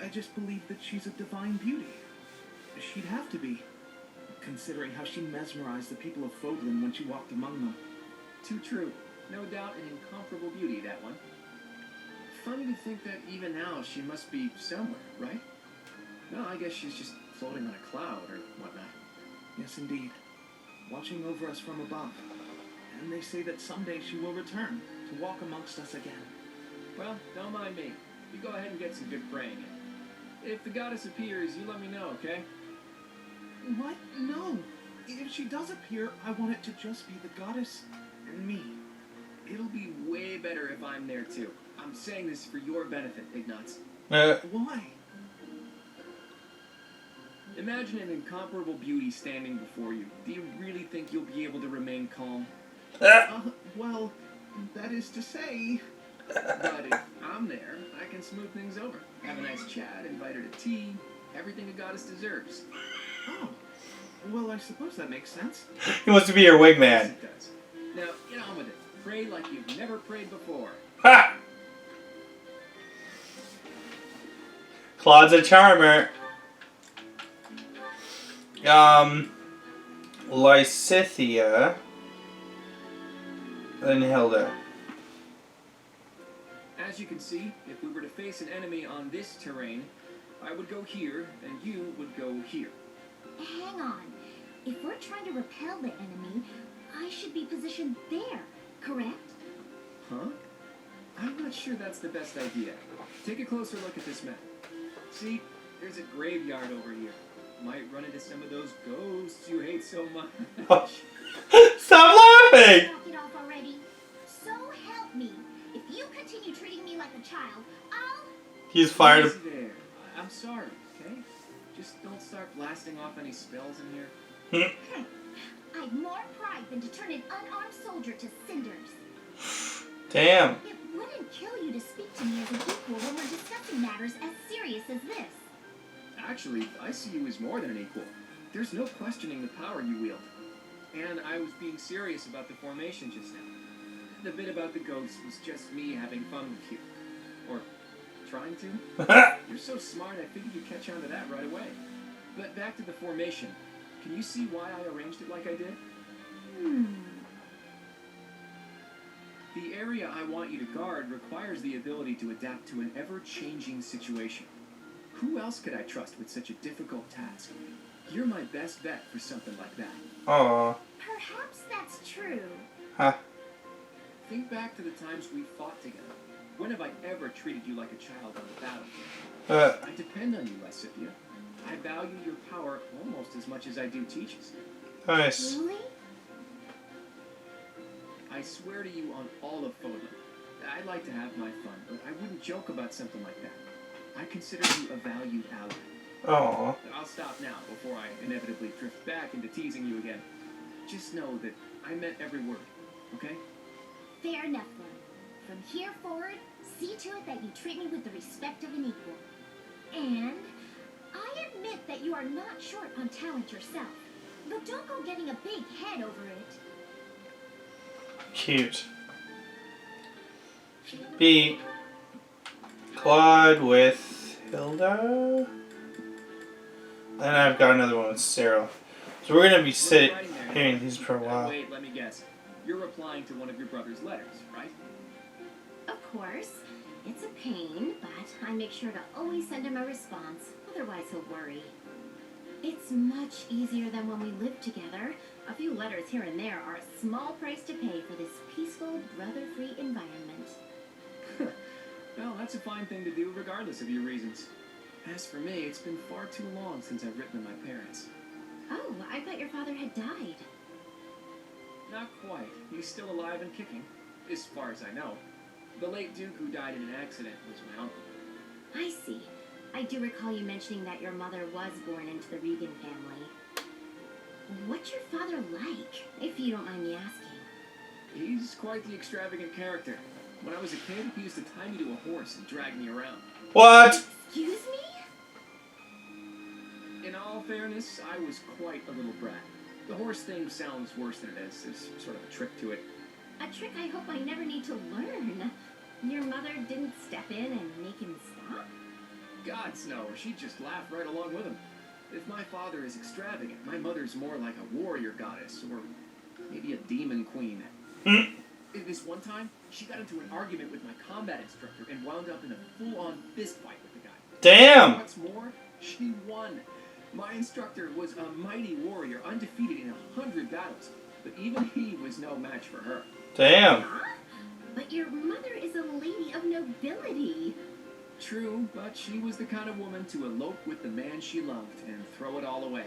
I just believe that she's a divine beauty. She'd have to be, considering how she mesmerized the people of Fodlan when she walked among them. Too true. No doubt an incomparable beauty, that one. Funny to think that even now she must be somewhere, right? No, I guess she's just floating on a cloud or whatnot. Yes, indeed. Watching over us from above. And they say that someday she will return to walk amongst us again. Well, don't mind me. You go ahead and get some good praying in. If the goddess appears, you let me know, okay? What? No. If she does appear, I want it to just be the goddess and me. It'll be way better if I'm there too. I'm saying this for your benefit, Ignatz. Why? Imagine an incomparable beauty standing before you. Do you really think you'll be able to remain calm? Well, that is to say... But if I'm there, I can smooth things over. Have a nice chat, invite her to tea. Everything a goddess deserves. Oh. Well, I suppose that makes sense. He wants to be your wingman. Yes, it does. Now, get on with it. Pray like you've never prayed before. Ha! Claude's a charmer. Lysithea. Then Hilda. As you can see, if we were to face an enemy on this terrain, I would go here, and you would go here. Hang on. If we're trying to repel the enemy, I should be positioned there, correct? Huh? I'm not sure that's the best idea. Take a closer look at this map. See, there's a graveyard over here. Might run into some of those ghosts you hate so much. Stop laughing! Knock it off already. So help me. If you continue treating me like a child, I'll... He's fired. Easy there. I'm sorry, okay? Just don't start blasting off any spells in here. I've more pride than to turn an unarmed soldier to cinders. Damn. It wouldn't kill you to speak to me as an equal when we're discussing matters as serious as this. Actually, I see you as more than an equal. There's no questioning the power you wield. And I was being serious about the formation just now. The bit about the ghosts was just me having fun with you. Or trying to. You're so smart, I figured you'd catch on to that right away. But back to the formation. Can you see why I arranged it like I did? The area I want you to guard requires the ability to adapt to an ever-changing situation. Who else could I trust with such a difficult task? You're my best bet for something like that. Aww. Perhaps that's true. Huh. Think back to the times we fought together. When have I ever treated you like a child on the battlefield? I depend on you, Lysithea. I value your power almost as much as I do teaches. Nice. Really? I swear to you on all of Fodlan, I'd like to have my fun, but I wouldn't joke about something like that. I consider you a valued ally. Aww. I'll stop now before I inevitably drift back into teasing you again. Just know that I meant every word, okay? Fair enough then. From here forward, see to it that you treat me with the respect of an equal. And I admit that you are not short on talent yourself. But don't go getting a big head over it. Cute. B. Claude with Hilda. And I've got another one with Sarah. So we're going to be hearing these for a while. Wait, let me guess. You're replying to one of your brother's letters, right? Of course. It's a pain, but I make sure to always send him a response. Otherwise he'll worry. It's much easier than when we lived together. A few letters here and there are a small price to pay for this peaceful, brother-free environment. Well, that's a fine thing to do regardless of your reasons. As for me, it's been far too long since I've written to my parents. Oh, I thought your father had died. Not quite. He's still alive and kicking, as far as I know. The late Duke who died in an accident was my uncle. I see. I do recall you mentioning that your mother was born into the Regan family. What's your father like, if you don't mind me asking? He's quite the extravagant character. When I was a kid, he used to tie me to a horse and drag me around. What? Excuse me? In all fairness, I was quite a little brat. The horse thing sounds worse than it is. There's sort of a trick to it. A trick I hope I never need to learn. Your mother didn't step in and make him stop? Gods no, she'd just laugh right along with him. If my father is extravagant, my mother's more like a warrior goddess, or maybe a demon queen. This one time, she got into an argument with my combat instructor and wound up in a full-on fist fight with the guy. Damn! What's more, she won. My instructor was a mighty warrior, undefeated in 100 battles, but even he was no match for her. Damn! Huh? But your mother is a lady of nobility. True, but she was the kind of woman to elope with the man she loved and throw it all away.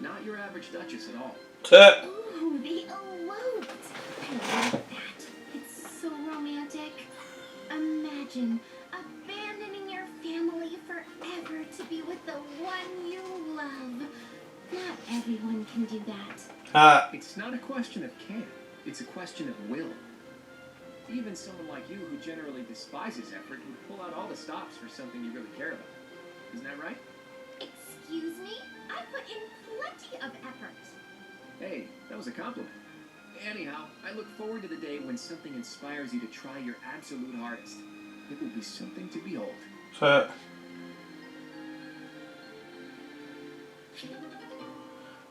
Not your average duchess at all. Ooh, they eloped. I love that. It's so romantic. Imagine abandoning your family forever to be with the one you love. Not everyone can do that. It's not a question of can, it's a question of will. Even someone like you who generally despises effort would pull out all the stops for something you really care about. Isn't that right? Excuse me? I put in plenty of effort. Hey, that was a compliment. Anyhow, I look forward to the day when something inspires you to try your absolute hardest. It will be something to behold.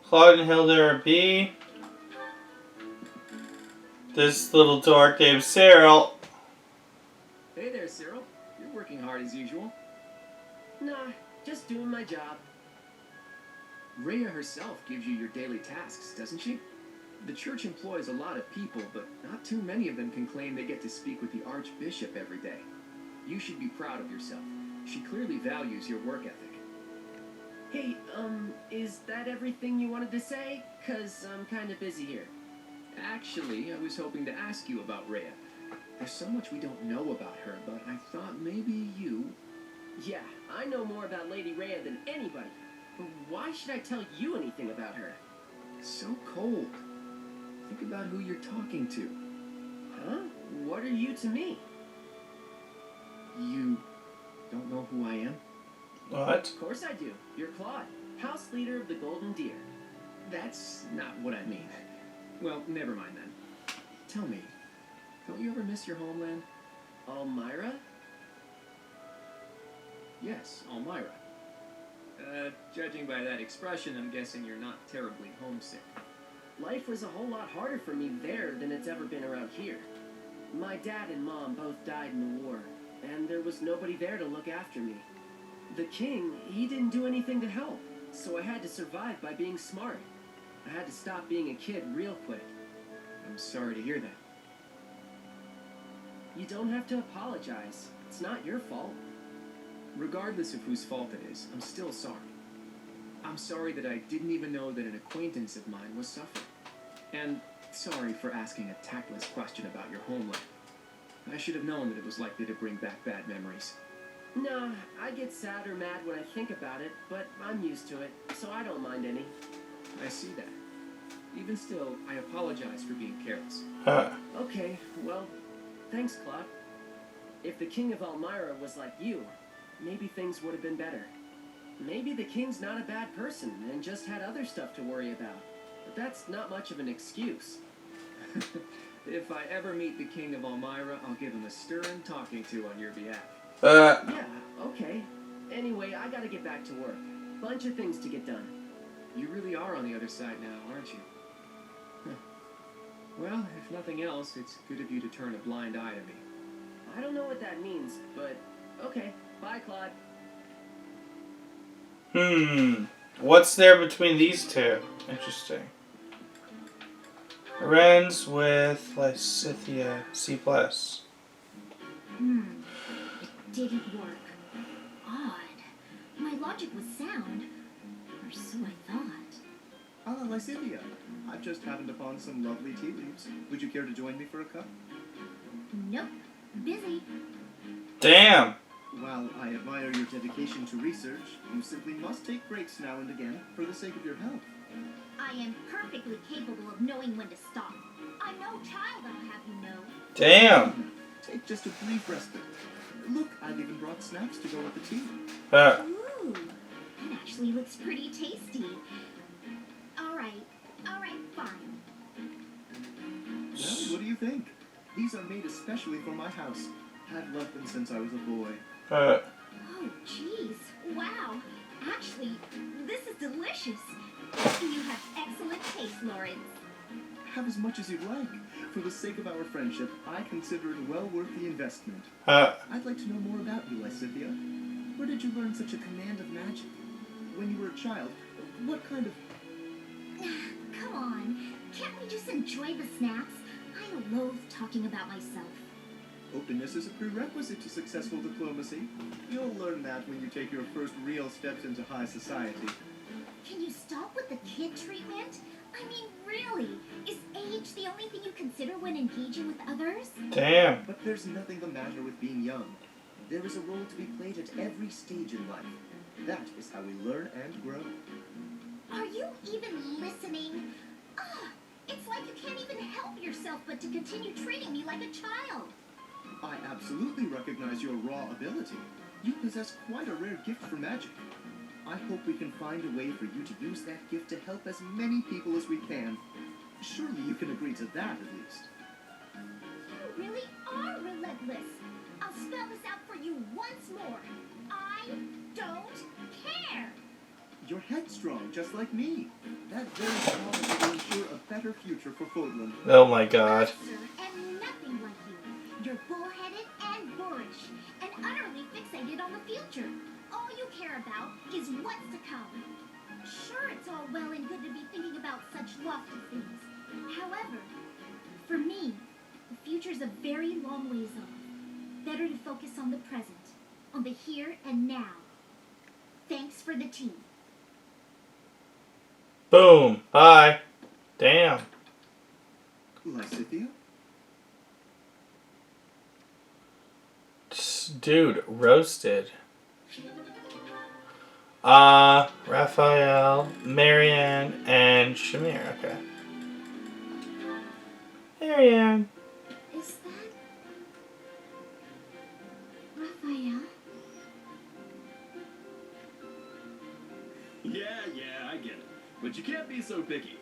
Claude and Hilda are B. This little dork named Cyril. Hey there, Cyril. You're working hard as usual. Nah, just doing my job. Rhea herself gives you your daily tasks, doesn't she? The church employs a lot of people, but not too many of them can claim they get to speak with the Archbishop every day. You should be proud of yourself. She clearly values your work ethic. Hey, is that everything you wanted to say? 'Cause I'm kinda busy here. Actually, I was hoping to ask you about Rhea. There's so much we don't know about her, but I thought maybe you... Yeah, I know more about Lady Rhea than anybody. But why should I tell you anything about her? So cold. Think about who you're talking to. Huh? What are you to me? You don't know who I am? What? Of course I do. You're Claude, house leader of the Golden Deer. That's not what I mean. Well, never mind then. Tell me, don't you ever miss your homeland? Elmira? Yes, Elmira. Judging by that expression, I'm guessing you're not terribly homesick. Life was a whole lot harder for me there than it's ever been around here. My dad and mom both died in the war, and there was nobody there to look after me. The king, he didn't do anything to help, so I had to survive by being smart. I had to stop being a kid real quick. I'm sorry to hear that. You don't have to apologize. It's not your fault. Regardless of whose fault it is, I'm still sorry. I'm sorry that I didn't even know that an acquaintance of mine was suffering. And sorry for asking a tactless question about your homeland. I should have known that it was likely to bring back bad memories. Nah, I get sad or mad when I think about it, but I'm used to it, so I don't mind any. I see that. Even still, I apologize for being careless. Okay, well, thanks, Claude. If the king of Elmira was like you, maybe things would have been better. Maybe the king's not a bad person and just had other stuff to worry about. But that's not much of an excuse. If I ever meet the king of Elmira, I'll give him a stern talking to on your behalf. Yeah, okay. Anyway, I gotta get back to work. Bunch of things to get done. You really are on the other side now, aren't you? Huh. Well, if nothing else, it's good of you to turn a blind eye to me. I don't know what that means, but okay. Bye, Claude. What's there between these two? Interesting. Ren's with Lysithia C+. It didn't work. Odd. My logic was sound. Or so I thought. Ah, Lysithia. I've just happened upon some lovely tea leaves. Would you care to join me for a cup? Nope. Busy. Damn! While I admire your dedication to research, you simply must take breaks now and again for the sake of your health. I am perfectly capable of knowing when to stop. I'm no child, I'll have you know. Damn! Take just a brief respite. Look, I've even brought snacks to go with the tea. Ooh, that actually looks pretty tasty. Alright, fine. Well, what do you think? These are made especially for my house. I've loved them since I was a boy. Oh, jeez. delicious. You have excellent taste, Lawrence. Have as much as you'd like. For the sake of our friendship, I consider it well worth the investment. I'd like to know more about you, Lysithia. Where did you learn such a command of magic? When you were a child, what kind of... Come on, can't we just enjoy the snacks? I loathe talking about myself. Openness is a prerequisite to successful diplomacy. You'll learn that when you take your first real steps into high society. Can you stop with the kid treatment? I mean, really, is age the only thing you consider when engaging with others? Damn. But there's nothing the matter with being young. There is a role to be played at every stage in life. That is how we learn and grow. Are you even listening? It's like you can't even help yourself but to continue treating me like a child. I absolutely recognize your raw ability. You possess quite a rare gift for magic. I hope we can find a way for you to use that gift to help as many people as we can. Surely you can agree to that at least. You really are relentless. I'll spell this out for you once more. I don't care. You're headstrong, just like me. That very quality will ensure a better future for Fodlan. Oh my god. Sir, and nothing like you. You're bullheaded and boorish, and utterly fixated on the future. All you care about is what's to come. Sure, it's all well and good to be thinking about such lofty things. However, for me, the future's a very long ways off. Better to focus on the present, on the here and now. Thanks for the tea. Boom. Bye. Damn. Lysithia? Dude, roasted. Raphael, Marianne, and Shamir. Okay. Marianne. Is that Raphael? Yeah, I get it. But you can't be so picky.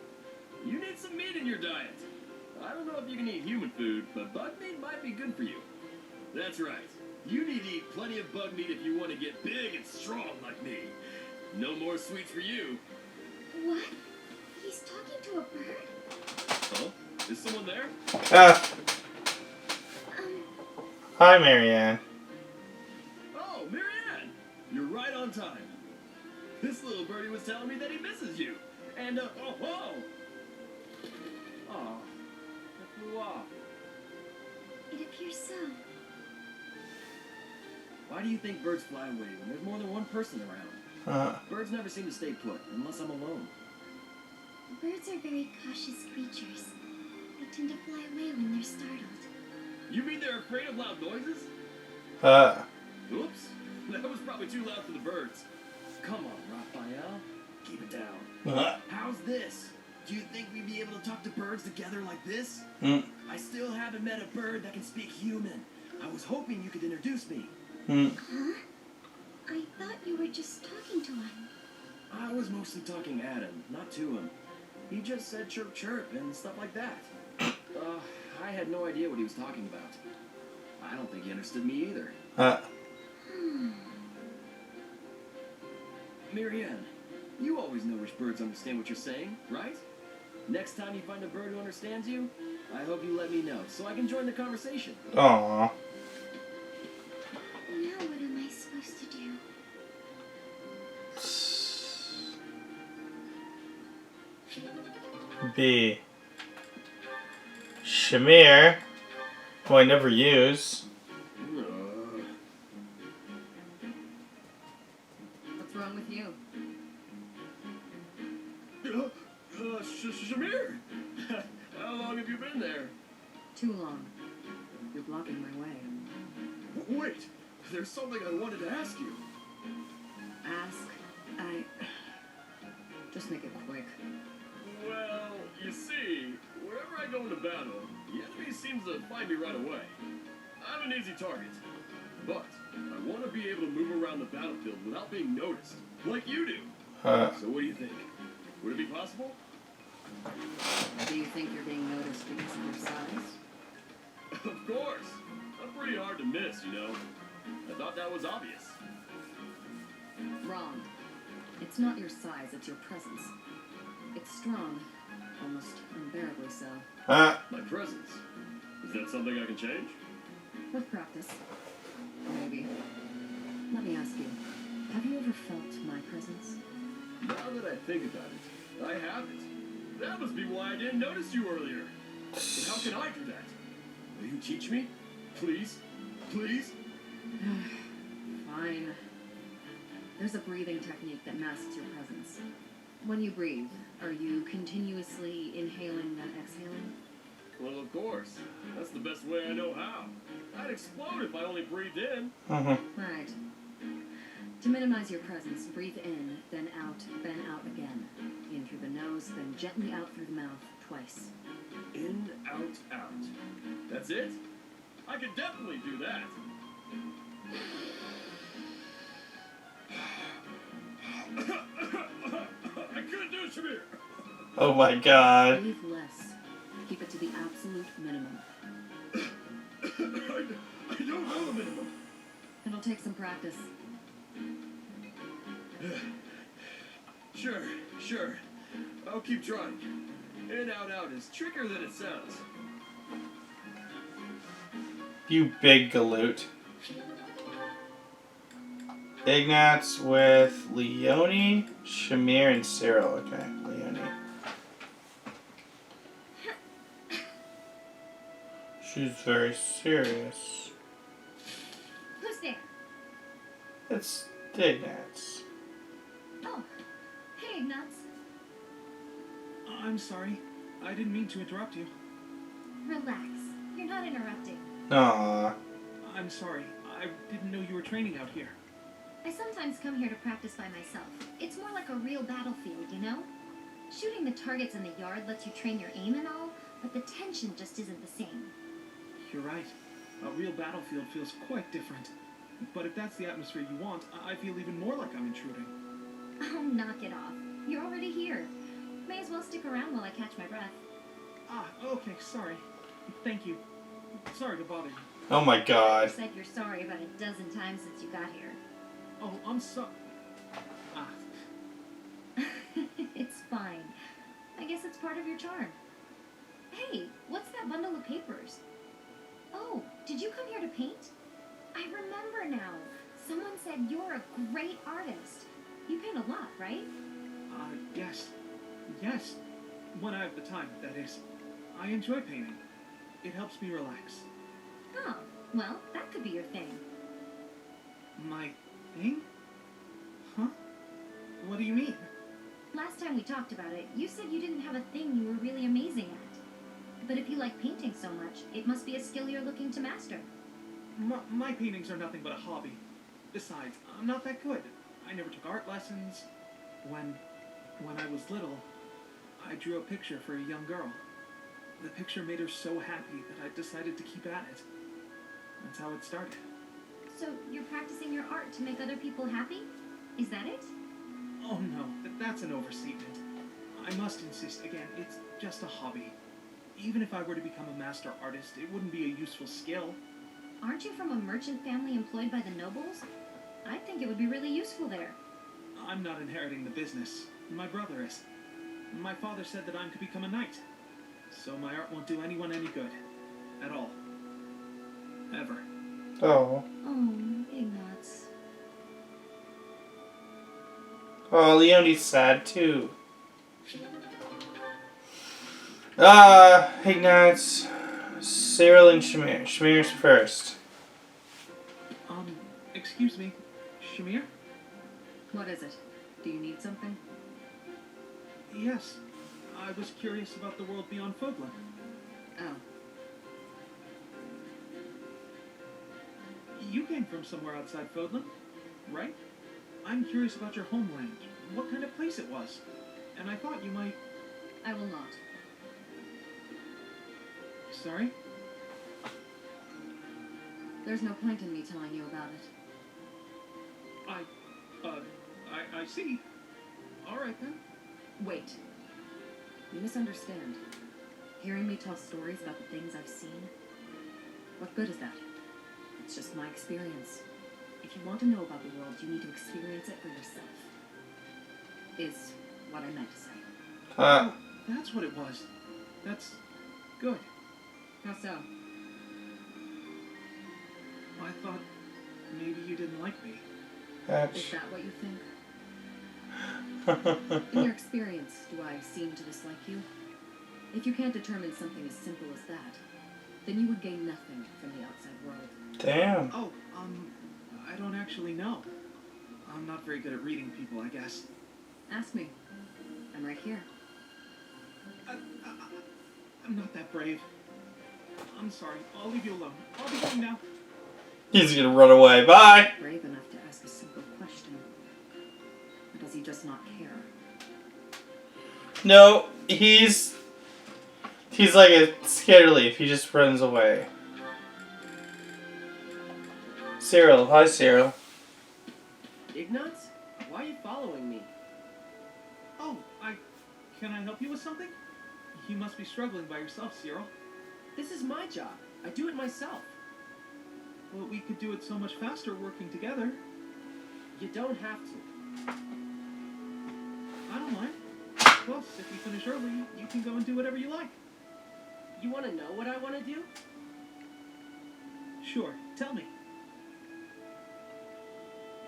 You need some meat in your diet. I don't know if you can eat human food, but bug meat might be good for you. That's right. You need to eat plenty of bug meat if you want to get big and strong like me. No more sweets for you. What? He's talking to a bird? Huh? Is someone there? Hi, Marianne. Oh, Marianne! You're right on time. This little birdie was telling me that he misses you. And, oh, it flew off. It appears so. Why do you think birds fly away when there's more than one person around? Birds never seem to stay put unless I'm alone. Birds are very cautious creatures. They tend to fly away when they're startled. You mean they're afraid of loud noises? Oops. That was probably too loud for the birds. Come on, Raphael. Keep it down. How's this? Do you think we'd be able to talk to birds together like this? I still haven't met a bird that can speak human. I was hoping you could introduce me. Huh? I thought you were just talking to him. I was mostly talking at him, not to him. He just said chirp chirp and stuff like that. I had no idea what he was talking about. I don't think he understood me either. Marianne, you always know which birds understand what you're saying, right? Next time you find a bird who understands you, I hope you let me know so I can join the conversation. Aww. Now what am I supposed to do? B. Shamir, who I never use. What's wrong with you? Shamir! How long have you been there? Too long. You're blocking my way. Wait, there's something I wanted to ask you. Ask. Just make it quick. Well, you see, wherever I go into battle, the enemy seems to find me right away. I'm an easy target. But I want to be able to move around the battlefield without being noticed, like you do. So what do you think? Would it be possible? Do you think you're being noticed because of your size? Of course. I'm pretty hard to miss, you know. I thought that was obvious. Wrong. If It's not your size, it's your presence. It's strong, almost unbearably so. My presence? Is that something I can change? With practice. Maybe. Let me ask you, have you ever felt my presence? Now that I think about it, I haven't. That must be why I didn't notice you earlier. But how can I do that? Will you teach me? Please? Please? Fine. There's a breathing technique that masks your presence. When you breathe, are you continuously inhaling then exhaling? Well, of course. That's the best way I know how. I'd explode if I only breathed in. Right. To minimize your presence, breathe in, then out again. In through the nose, then gently out through the mouth, twice. In, out, out. That's it? I could definitely do that. I couldn't do it, Shamir. Oh my god. Breathe less. Keep it to the absolute minimum. I don't know the minimum. It'll take some practice. Sure. I'll keep trying. In, out, out is trickier than it sounds. You big galoot. Ignatz with Leone, Shamir, and Cyril. Okay, Leone. She's very serious. Who's there? It's Ignatz. Oh, hey, Nuts. I'm sorry. I didn't mean to interrupt you. Relax. You're not interrupting. Aww. I'm sorry. I didn't know you were training out here. I sometimes come here to practice by myself. It's more like a real battlefield, you know? Shooting the targets in the yard lets you train your aim and all, but the tension just isn't the same. You're right. A real battlefield feels quite different. But if that's the atmosphere you want, I feel even more like I'm intruding. Oh, knock it off. You're already here. May as well stick around while I catch my breath. Ah, okay, sorry. Thank you. Sorry to bother you. Oh my You god. said you're sorry about a dozen times since you got here. Oh, I'm sorry. Ah, It's fine. I guess it's part of your charm. Hey, what's that bundle of papers? Oh, did you come here to paint? I remember now. Someone said you're a great artist. You paint a lot, right? yes. Yes. When I have the time, that is. I enjoy painting. It helps me relax. Oh, well, that could be your thing. My thing? Huh? What do you mean? Last time we talked about it, you said you didn't have a thing you were really amazing at. But if you like painting so much, it must be a skill you're looking to master. My paintings are nothing but a hobby. Besides, I'm not that good. I never took art lessons. When I was little, I drew a picture for a young girl. The picture made her so happy that I decided to keep at it. That's how it started. So you're practicing your art to make other people happy? Is that it? Oh no, that's an overstatement. I must insist again, it's just a hobby. Even if I were to become a master artist, it wouldn't be a useful skill. Aren't you from a merchant family employed by the nobles? I think it would be really useful there. I'm not inheriting the business. My brother is. My father said that I'm to become a knight. So my art won't do anyone any good. At all. Ever. Oh. Oh, Ignatz. Oh, Leone's sad too. Ignatz, Cyril, and Shamir. Shamir's first. Excuse me. Shamir? What is it? Do you need something? Yes. I was curious about the world beyond Fogland. Oh. You came from somewhere outside Fogland, right? I'm curious about your homeland. What kind of place it was. And I thought you might... I will not. Sorry? There's no point in me telling you about it. I see. All right then. Wait. You misunderstand. Hearing me tell stories about the things I've seen? What good is that? It's just my experience. If you want to know about the world, you need to experience it for yourself. is what I meant to say. Oh, that's what it was. That's good. How so? I thought maybe you didn't like me. Is that what you think? In your experience, do I seem to dislike you? If you can't determine something as simple as that, then you would gain nothing from the outside world. Damn. Oh, I don't actually know. I'm not very good at reading people, I guess. Ask me. I'm right here. I'm not that brave. I'm sorry. I'll leave you alone. I'll be going now. He's gonna run away. Bye. Brave enough to ask a simple question. Or does he just not care? No, he's like a scared leaf. He just runs away. Cyril. Hi, Cyril. Ignatz? Why are you following me? Oh, can I help you with something? You must be struggling by yourself, Cyril. This is my job. I do it myself. Well, we could do it so much faster working together. You don't have to. I don't mind. Plus, if you finish early, you can go and do whatever you like. You want to know what I want to do? Sure, tell me.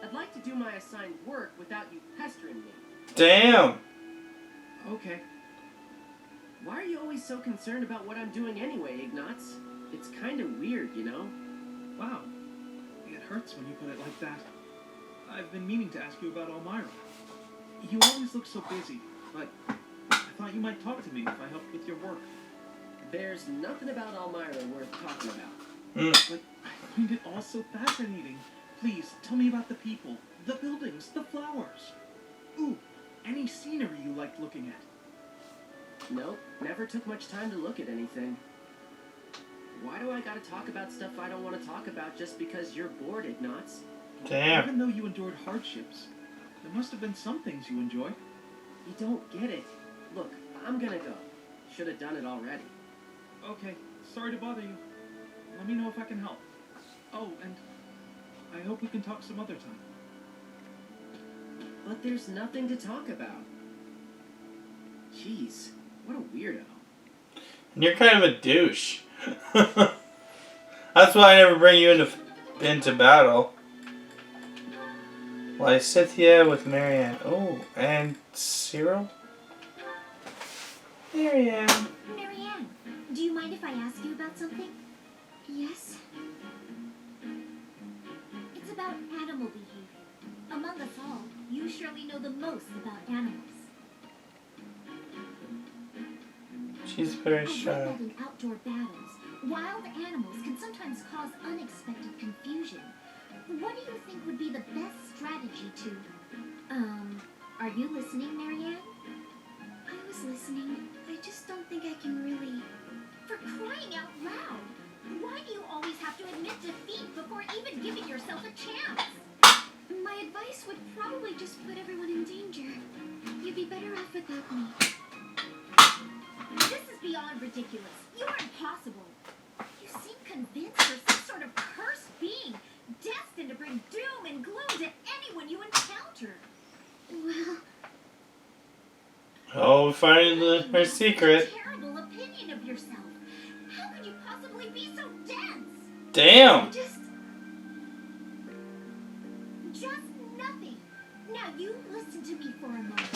I'd like to do my assigned work without you pestering me. Damn. Okay. Why are you always so concerned about what I'm doing anyway, Ignatz? It's kind of weird, you know? Wow. It hurts when you put it like that. I've been meaning to ask you about Elmira. You always look so busy, but I thought you might talk to me if I helped with your work. There's nothing about Elmira worth talking about. But I find it all so fascinating. Please, tell me about the people, the buildings, the flowers. Ooh, any scenery you liked looking at. Nope, never took much time to look at anything. Why do I gotta talk about stuff I don't want to talk about just because you're bored, Ignatz? Damn. Even though you endured hardships, there must have been some things you enjoyed. You don't get it. Look, I'm gonna go. Should have done it already. Okay, sorry to bother you. Let me know if I can help. Oh, and I hope we can talk some other time. But there's nothing to talk about. Jeez, what a weirdo. And you're kind of a douche. That's why I never bring you into battle. Lysithea with Marianne. Oh, and Cyril? Marianne. Marianne, do you mind if I ask you about something? Yes? It's about animal behavior. Among us all, you surely know the most about animals. She's very I read shy. that in outdoor battles, wild animals can sometimes cause unexpected confusion. What do you think would be the best strategy to... are you listening, Marianne? I was listening. I just don't think I can really... For crying out loud! Why do you always have to admit defeat before even giving yourself a chance? My advice would probably just put everyone in danger. You'd be better off without me. This is beyond ridiculous. You are impossible. You seem convinced you're some sort of cursed being, destined to bring doom and gloom to anyone you encounter. Well... Oh, we find her secret. Such a terrible opinion of yourself. How could you possibly be so dense? Damn. Just nothing. Now you listen to me for a moment.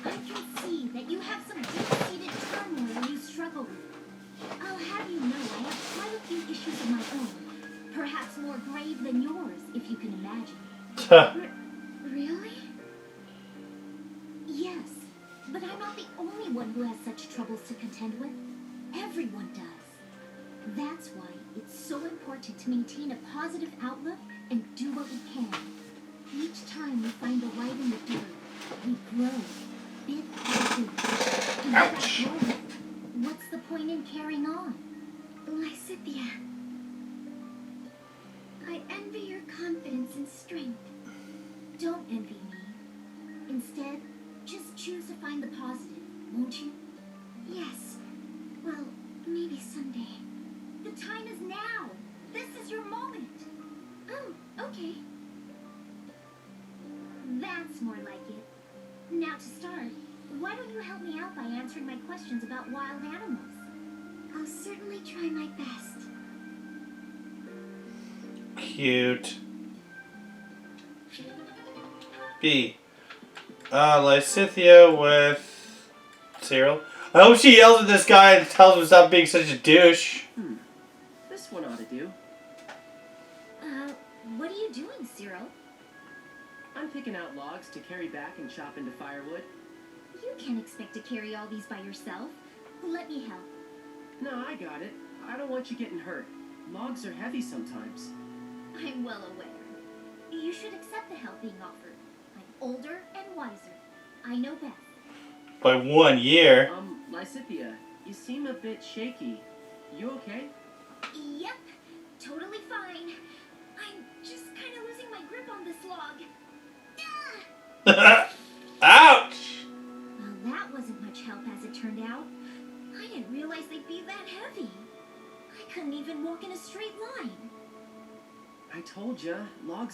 I can see that you have some deep-seated turmoil you struggle with. I'll have you know I have quite a few issues of my own, perhaps more grave than yours, if you can imagine. Really? Yes, but I'm not the only one who has such troubles to contend with. Everyone does. That's why it's so important to maintain a positive outlook and do what we can. Each time we find the light in the dark, we grow, bit by bit. And Ouch. without growth, what's the point in carrying on? Lysithea, I envy your confidence and strength. Don't envy me. Instead, just choose to find the positive, won't you? Yes. Well, maybe someday. The time is now. This is your moment. Oh, okay. That's more like it. Now to start, why don't you help me out by answering my questions about wild animals? I'll certainly try my best. Cute. B. Lysithea with Cyril. I hope she yells at this guy and tells him to stop being such a douche. This one ought to do. What are you doing, Cyril? I'm picking out logs to carry back and chop into firewood. You can't expect to carry all these by yourself. Let me help. No, I got it. I don't want you getting hurt. Logs are heavy sometimes. I'm well aware. You should accept the help being offered. I'm older and wiser. I know best. By 1 year. Lysithea, you seem a bit shaky. You okay? Yep, totally fine. I'm just kind of losing my grip on this log. Ouch! Well, that wasn't much help as it turned out. I didn't realize they'd be that heavy. I couldn't even walk in a straight line. I told ya, logs